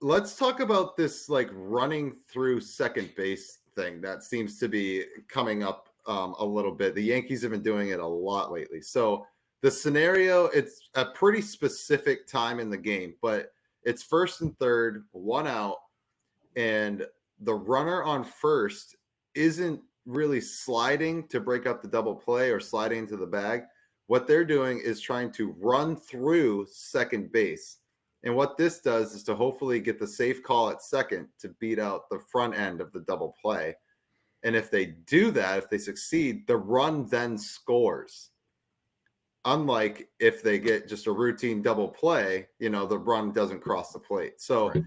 let's talk about this like running through second base thing that seems to be coming up a little bit. The Yankees have been doing it a lot lately. So the scenario, it's a pretty specific time in the game, but it's first and third, one out, and the runner on first isn't really sliding to break up the double play or sliding into the bag. What they're doing is trying to run through second base. And what this does is to hopefully get the safe call at second to beat out the front end of the double play. And if they do that, if they succeed, the run then scores. Unlike if they get just a routine double play, the run doesn't cross the plate. So Right.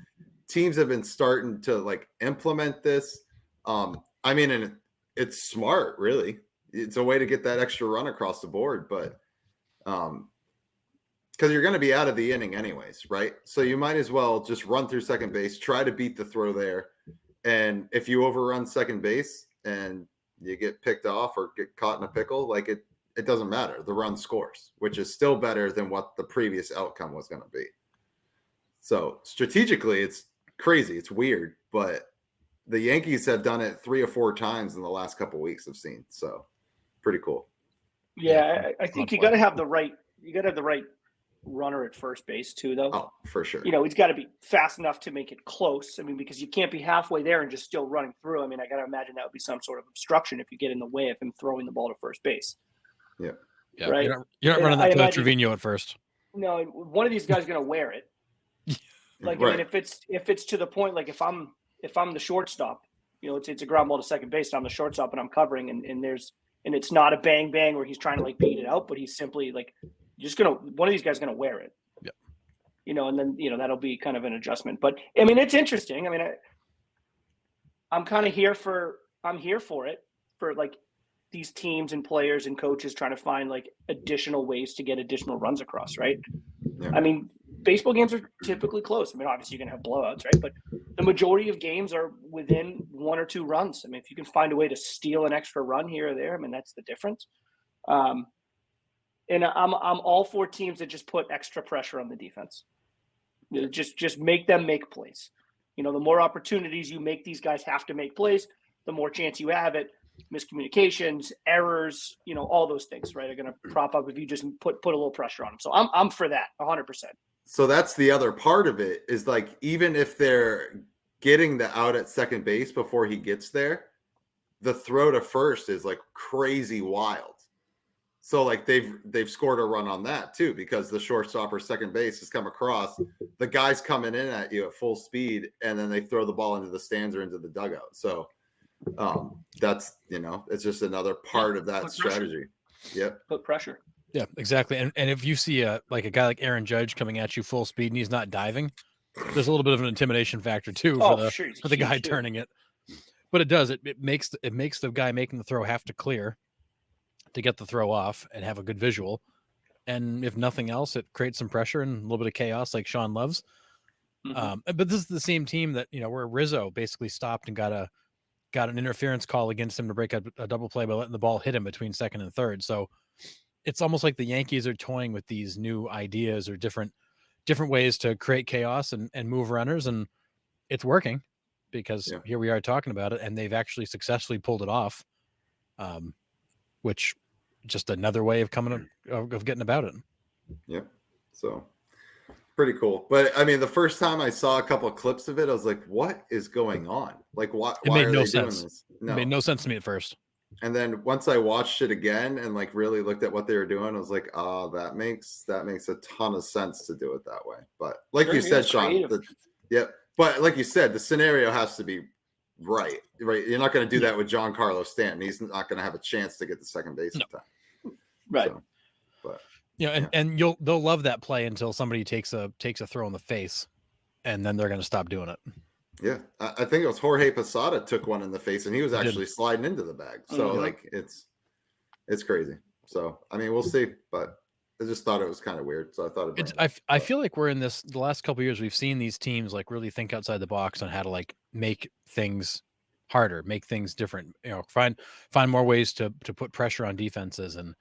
teams have been starting to like implement this. And it's smart, really. It's a way to get that extra run across the board, but because you're going to be out of the inning anyways, right? So you might as well just run through second base, try to beat the throw there. And if you overrun second base and you get picked off or get caught in a pickle, like it doesn't matter. The run scores, which is still better than what the previous outcome was going to be. So strategically, it's crazy. It's weird, but the Yankees have done it 3 or 4 times in the last couple of weeks I've seen. So pretty cool. Yeah, I think you got to have the right runner at first base too, though. Oh, for sure. He's got to be fast enough to make it close. I mean, because you can't be halfway there and just still running through. I mean, I got to imagine that would be some sort of obstruction if you get in the way of him throwing the ball to first base. Yeah. Right. You're not running that to Trevino at first. No, one of these guys is going to wear it. Like, right. I mean, if it's to the point, like if I'm the shortstop, it's a ground ball to second base, and I'm the shortstop and I'm covering and it's not a bang bang where he's trying to like beat it out, but he's simply like one of these guys is gonna wear it. Yep. And then that'll be kind of an adjustment. But I mean, it's interesting. I mean, I'm here for it for like these teams and players and coaches trying to find like additional ways to get additional runs across, right? Yeah. I mean, baseball games are typically close. I mean, obviously you're going to have blowouts, right? But the majority of games are within 1 or 2 runs. I mean, if you can find a way to steal an extra run here or there, I mean, that's the difference. And I'm all for teams that just put extra pressure on the defense. Just make them make plays. The more opportunities you make these guys have to make plays, the more chance you have at miscommunications, errors, all those things, right, are going to prop up if you just put a little pressure on them. So I'm for that 100%. So that's the other part of it is like, even if they're getting the out at second base before he gets there, the throw to first is like crazy wild. So like they've scored a run on that too, because the shortstop or second base has come across, the guy's coming in at you at full speed, and then they throw the ball into the stands or into the dugout. So that's, it's just another part of that strategy. Yep. Put pressure. Yeah, exactly. And if you see a guy like Aaron Judge coming at you full speed and he's not diving, there's a little bit of an intimidation factor too for the guy turning it. But it does. It makes the guy making the throw have to clear to get the throw off and have a good visual. And if nothing else, it creates some pressure and a little bit of chaos like Sean loves. Mm-hmm. But this is the same team that, where Rizzo basically stopped and got an interference call against him to break a double play by letting the ball hit him between second and third. So it's almost like the Yankees are toying with these new ideas or different ways to create chaos and move runners. And it's working because here we are talking about it, and they've actually successfully pulled it off. Which just another way of getting about it. Yep. So pretty cool. But I mean, the first time I saw a couple of clips of it, I was like, what is going on? Like, why made are no they sense. doing this? No. It made no sense to me at first. And then once I watched it again and like really looked at what they were doing, I was like, oh, that makes a ton of sense to do it that way. But like you said, Sean, but like you said, the scenario has to be right. You're not going to do that with Giancarlo Stanton. He's not going to have a chance to get the second base time. Right. So, but and they'll love that play until somebody takes a throw in the face, and then they're going to stop doing it. Yeah, I think it was Jorge Posada took one in the face, and he was actually sliding into the bag. So like it's crazy. So I mean, we'll see, but I just thought it was kind of weird. So I thought I feel like we're in the last couple of years. We've seen these teams like really think outside the box on how to like make things harder, make things different. Find more ways to put pressure on defenses, and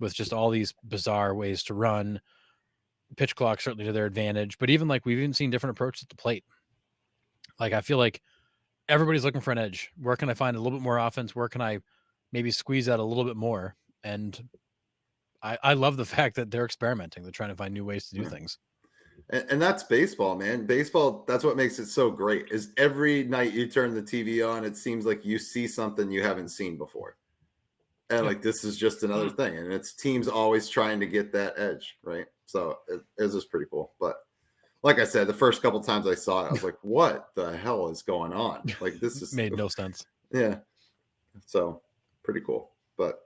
with just all these bizarre ways to run. Pitch clock certainly to their advantage, but we've even seen different approaches at the plate. Like, I feel like everybody's looking for an edge. Where can I find a little bit more offense? Where can I maybe squeeze out a little bit more? And I love the fact that they're experimenting. They're trying to find new ways to do things. And that's baseball, man. Baseball, that's what makes it so great, is every night you turn the TV on, it seems like you see something you haven't seen before. And like, this is just another thing. And it's teams always trying to get that edge, right? So it was just pretty cool. But like I said, the first couple times I saw it, I was like, what the hell is going on? Like, this is Made no sense. Yeah. So pretty cool. But